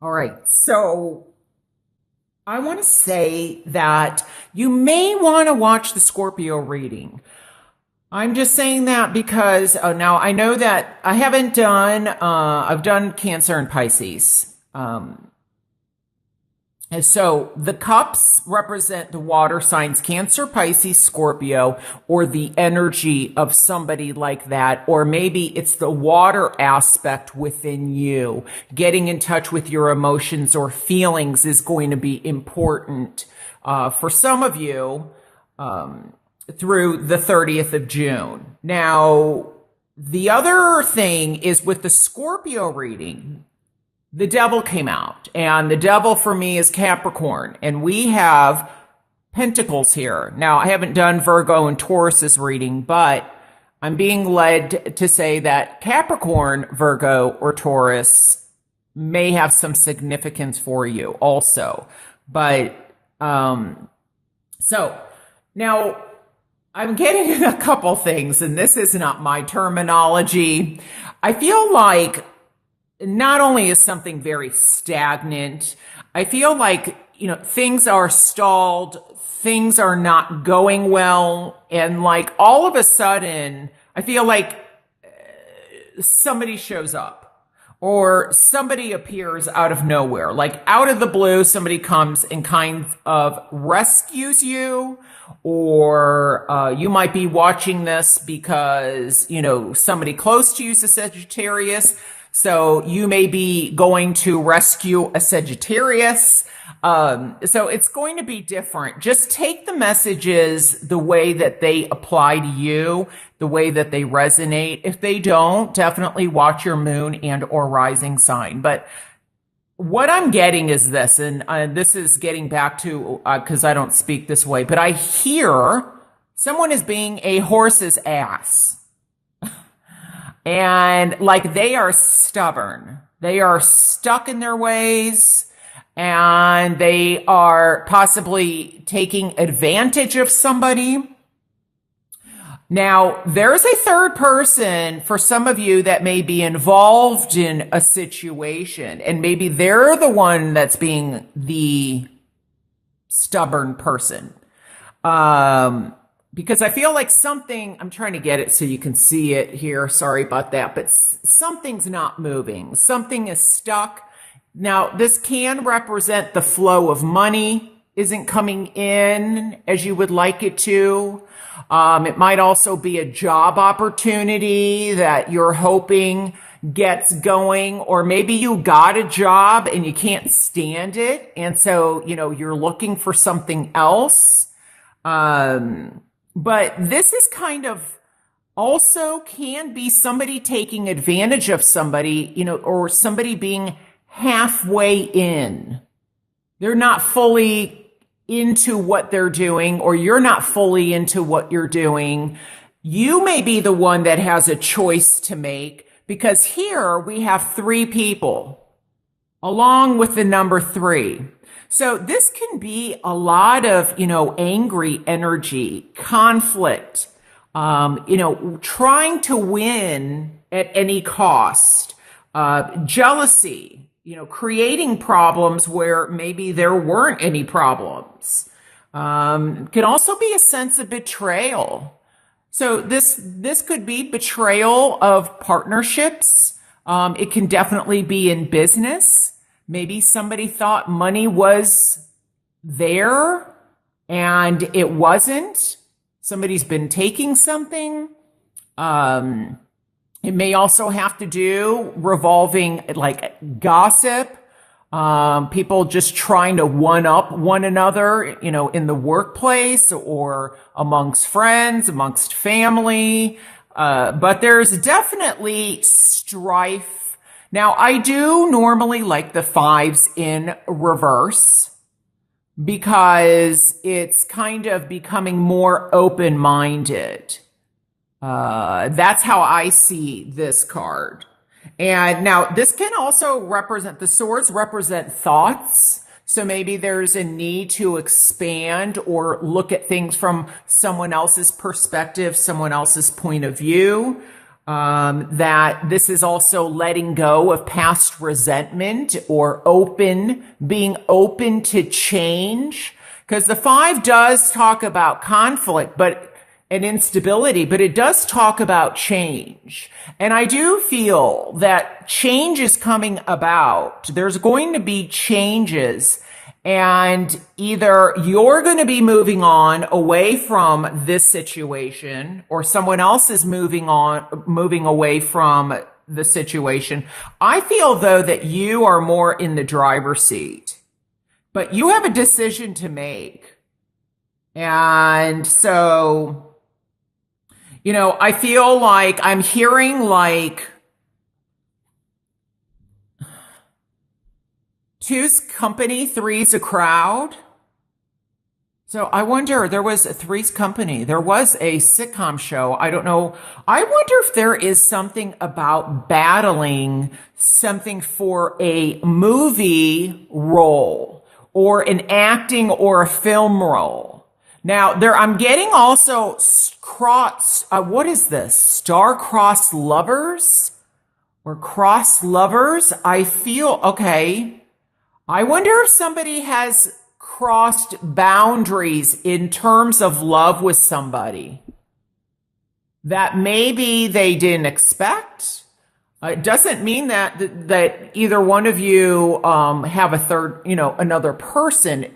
All right. So I want to say that you may want to watch the Scorpio reading. I'm just saying that because now I know that I haven't done, I've done Cancer and Pisces. And so the cups represent the water signs, Cancer, Pisces, Scorpio, or the energy of somebody like that. Or maybe it's the water aspect within you. Getting in touch with your emotions or feelings is going to be important for some of you through the 30th of June. Now, the other thing is with the Scorpio reading, the devil came out, and the devil for me is Capricorn, and we have pentacles here. Now, I haven't done Virgo and Taurus's reading, but I'm being led to say that Capricorn, Virgo, or Taurus may have some significance for you also. But so now I'm getting in a couple things, and this is not my terminology. I feel like not only is something very stagnant, I feel like, things are stalled, things are not going well, and like all of a sudden, I feel like somebody shows up or somebody appears out of nowhere. Like out of the blue, somebody comes and kind of rescues you, or you might be watching this because, somebody close to you is a Sagittarius. So you may be going to rescue a Sagittarius. So it's going to be different. Just take the messages the way that they apply to you, the way that they resonate. If they don't, definitely watch your moon and or rising sign. But what I'm getting is this, and this is getting back to, because I don't speak this way, but I hear someone is being a horse's ass. And like they are stubborn. They are stuck in their ways, and they are possibly taking advantage of somebody. Now, there's a third person for some of you that may be involved in a situation, and maybe they're the one that's being the stubborn person. Because I feel like I'm trying to get it so you can see it here. Sorry about that, but something's not moving. Something is stuck. Now, this can represent the flow of money isn't coming in as you would like it to. It might also be a job opportunity that you're hoping gets going, or maybe you got a job and you can't stand it. And so, you're looking for something else. But this is kind of also can be somebody taking advantage of somebody, or somebody being halfway in. They're not fully into what they're doing, or you're not fully into what you're doing. You may be the one that has a choice to make, because here we have three people along with the number 3. So this can be a lot of, angry energy, conflict, trying to win at any cost, jealousy, creating problems where maybe there weren't any problems. Can also be a sense of betrayal. So this could be betrayal of partnerships. It can definitely be in business. Maybe somebody thought money was there and it wasn't. Somebody's been taking something. It may also have to do revolving like gossip. People just trying to one up one another, in the workplace or amongst friends, amongst family. But there's definitely strife. Now, I do normally like the 5s in reverse because it's kind of becoming more open-minded. That's how I see this card. And now this can also represent, the swords represent thoughts. So maybe there's a need to expand or look at things from someone else's perspective, someone else's point of view. That this is also letting go of past resentment or being open to change. Because the five does talk about conflict, and instability, but it does talk about change. And I do feel that change is coming about. There's going to be changes, and either you're going to be moving on away from this situation, or someone else is moving away from the situation. I feel though that you are more in the driver's seat, but you have a decision to make. And so, I feel like I'm hearing like two's company, three's a crowd. So I wonder, there was a Three's Company. There was a sitcom show. I don't know. I wonder if there is something about battling something for a movie role or an acting or a film role. Now I'm getting also what is this? Star-crossed lovers or cross lovers? I feel, okay. I wonder if somebody has crossed boundaries in terms of love with somebody that maybe they didn't expect. It doesn't mean that either one of you have a third, another person.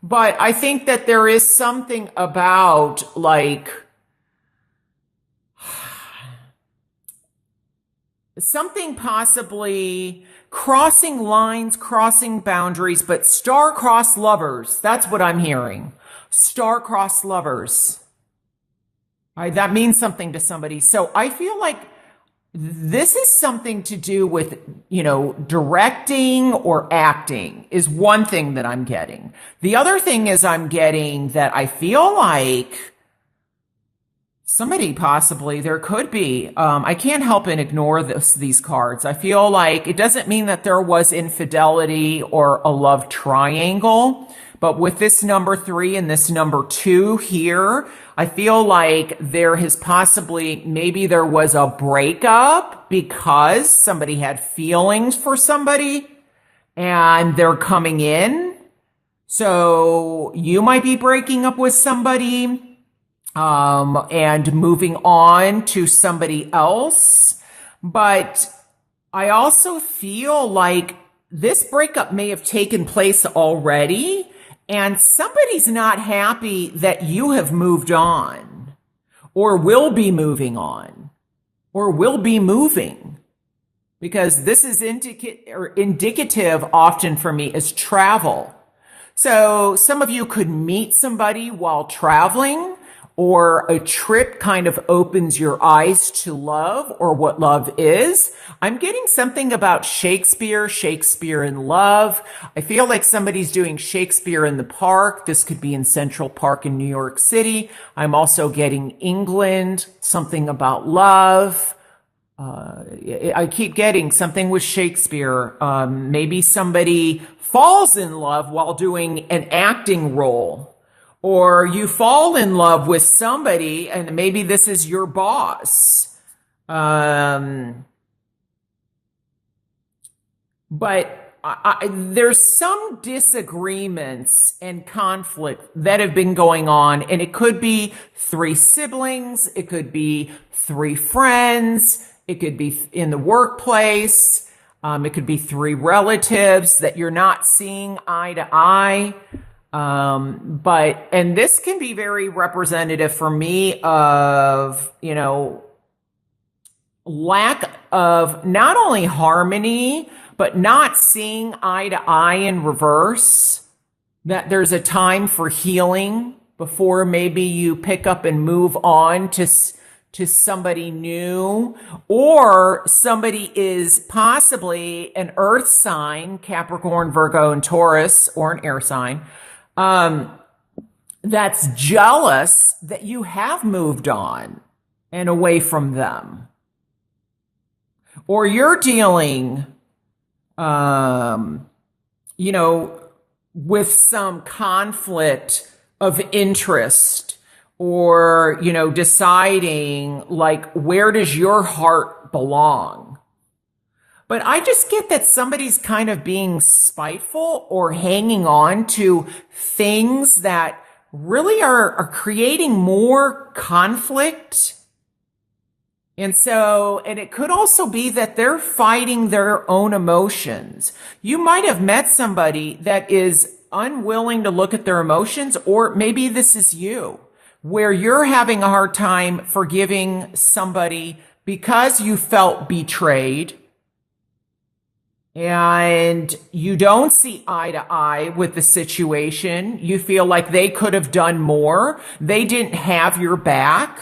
But I think that there is something about like something possibly crossing lines, crossing boundaries, but star-crossed lovers. That's what I'm hearing. Star-crossed lovers. That means something to somebody. So I feel like this is something to do with, directing or acting is one thing that I'm getting. The other thing is I'm getting that I feel like somebody possibly, there could be, I can't help and ignore these cards. I feel like it doesn't mean that there was infidelity or a love triangle, but with this number 3 and this number 2 here, I feel like there has maybe there was a breakup because somebody had feelings for somebody and they're coming in. So you might be breaking up with somebody and moving on to somebody else. But I also feel like this breakup may have taken place already, and somebody's not happy that you have moved on, or will be moving on, or will be moving. Because this is indicative often for me is travel. So some of you could meet somebody while traveling, or a trip kind of opens your eyes to love or what love is. I'm getting something about Shakespeare in love. I feel like somebody's doing Shakespeare in the Park. This could be in Central Park in New York City. I'm also getting England, something about love. I keep getting something with Shakespeare. Maybe somebody falls in love while doing an acting role. Or you fall in love with somebody and maybe this is your boss. But there's some disagreements and conflict that have been going on, and it could be 3 siblings, it could be 3 friends, it could be in the workplace, it could be 3 relatives that you're not seeing eye to eye. And this can be very representative for me of, lack of not only harmony, but not seeing eye to eye in reverse, that there's a time for healing before maybe you pick up and move on to somebody new, or somebody is possibly an earth sign, Capricorn, Virgo, and Taurus, or an air sign, that's jealous that you have moved on and away from them. Or you're dealing, with some conflict of interest, or, deciding like, where does your heart belong? But I just get that somebody's kind of being spiteful or hanging on to things that really are creating more conflict. And it could also be that they're fighting their own emotions. You might have met somebody that is unwilling to look at their emotions, or maybe this is you, where you're having a hard time forgiving somebody because you felt betrayed and you don't see eye to eye with the situation. You feel like they could have done more. They didn't have your back.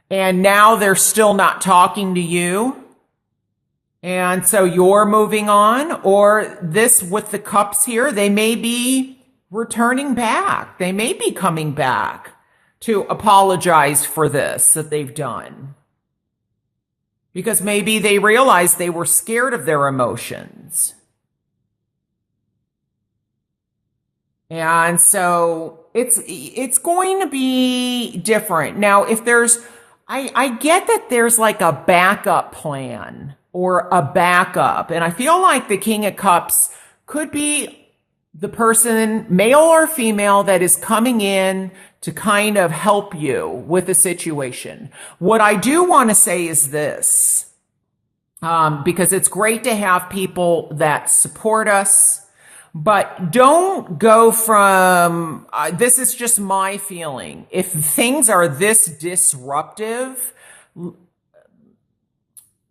And now they're still not talking to you. And so you're moving on. Or this with the cups here, they may be returning back. They may be coming back to apologize for this that they've done. Because maybe they realized they were scared of their emotions. And so it's going to be different. Now, if I get that there's like a backup plan or a backup. And I feel like the King of Cups could be the person, male or female, that is coming in to kind of help you with a situation. What I do want to say is this, because it's great to have people that support us, but don't go from, this is just my feeling. If things are this disruptive,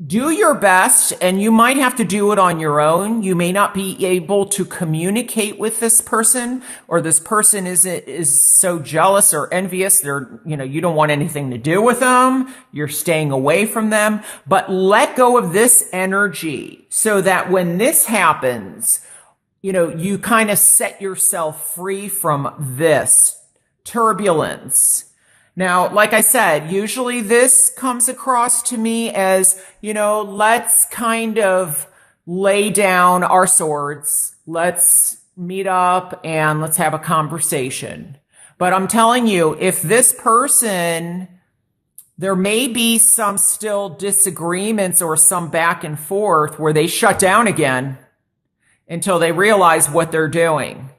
do your best, and you might have to do it on your own. You may not be able to communicate with this person, or this person is so jealous or envious. You don't want anything to do with them. You're staying away from them, but let go of this energy so that when this happens, you kind of set yourself free from this turbulence. Now, like I said, usually this comes across to me as, let's kind of lay down our swords. Let's meet up and let's have a conversation. But I'm telling you, if this person, there may be some still disagreements or some back and forth where they shut down again until they realize what they're doing.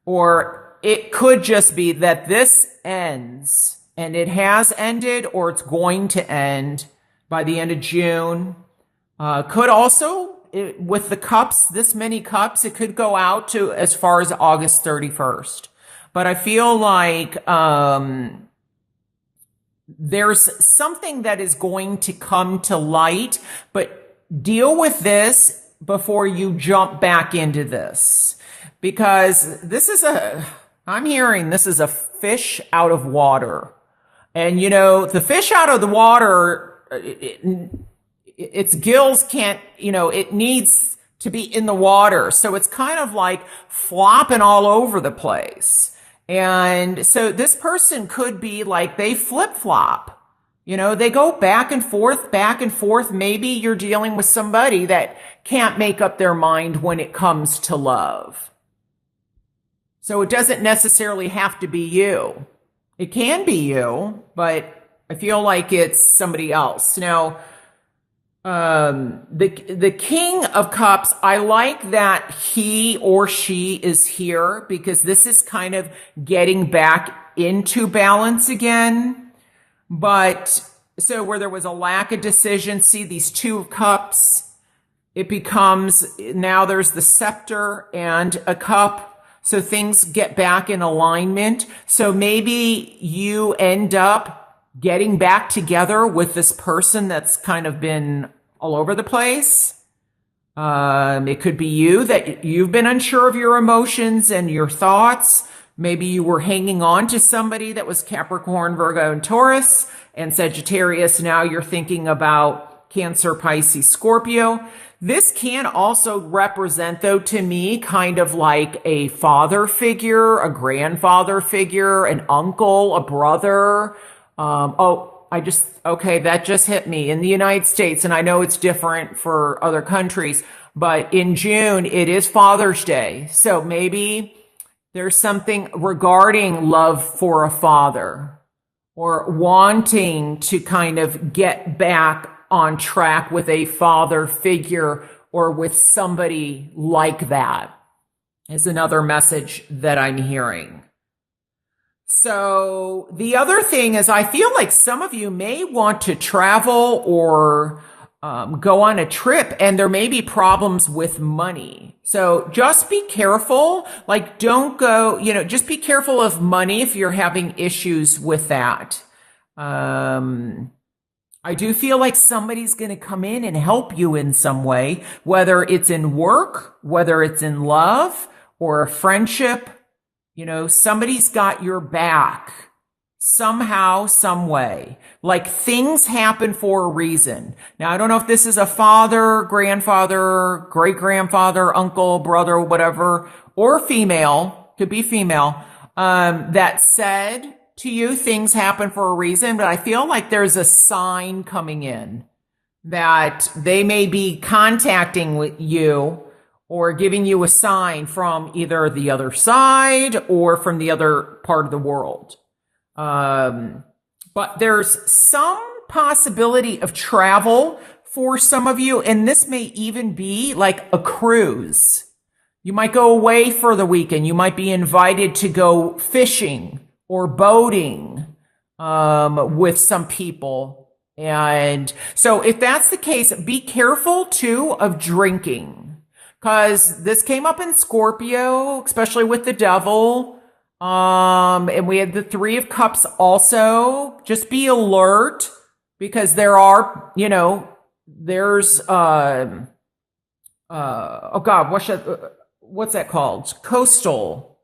Or it could just be that this ends, and it has ended, or it's going to end by the end of June. Could also, with the cups, this many cups, it could go out to as far as August 31st. But I feel like there's something that is going to come to light, but deal with this before you jump back into this. Because I'm hearing this is a fish out of water. And, the fish out of the water, its gills can't, it needs to be in the water. So it's kind of like flopping all over the place. And so this person could be like, they flip-flop. They go back and forth, back and forth. Maybe you're dealing with somebody that can't make up their mind when it comes to love. So it doesn't necessarily have to be you. It can be you, but I feel like it's somebody else. Now, the King of Cups, I like that he or she is here, because this is kind of getting back into balance again. But so where there was a lack of decision, see these Two of Cups, it becomes, now there's the scepter and a cup. So things get back in alignment. So maybe you end up getting back together with this person that's kind of been all over the place. It could be you, that you've been unsure of your emotions and your thoughts. Maybe you were hanging on to somebody that was Capricorn, Virgo, and Taurus, and Sagittarius. Now you're thinking about Cancer, Pisces, Scorpio. This can also represent, though, to me, kind of like a father figure, a grandfather figure, an uncle, a brother. That just hit me. In the United States, and I know it's different for other countries, but in June, it is Father's Day. So maybe There's something regarding love for a father or wanting to kind of get back on track with a father figure or with somebody like that is another message that I'm hearing. So the other thing is I feel like some of you may want to travel or go on a trip and there may be problems with money. So just be careful. Like don't go, just be careful of money if you're having issues with that. I do feel like somebody's going to come in and help you in some way, whether it's in work, whether it's in love or a friendship. Somebody's got your back somehow, some way. Like things happen for a reason. Now, I don't know if this is a father, grandfather, great grandfather, uncle, brother, whatever, or female, could be female, that said to you, things happen for a reason, but I feel like there's a sign coming in that they may be contacting you or giving you a sign from either the other side or from the other part of the world. But there's some possibility of travel for some of you, and this may even be like a cruise. You might go away for the weekend. You might be invited to go fishing or boating with some people. And so if that's the case, be careful too of drinking, because this came up in Scorpio, especially with the devil. And we had the Three of Cups also. Just be alert, because there are, there's oh God, what's that called? Coastal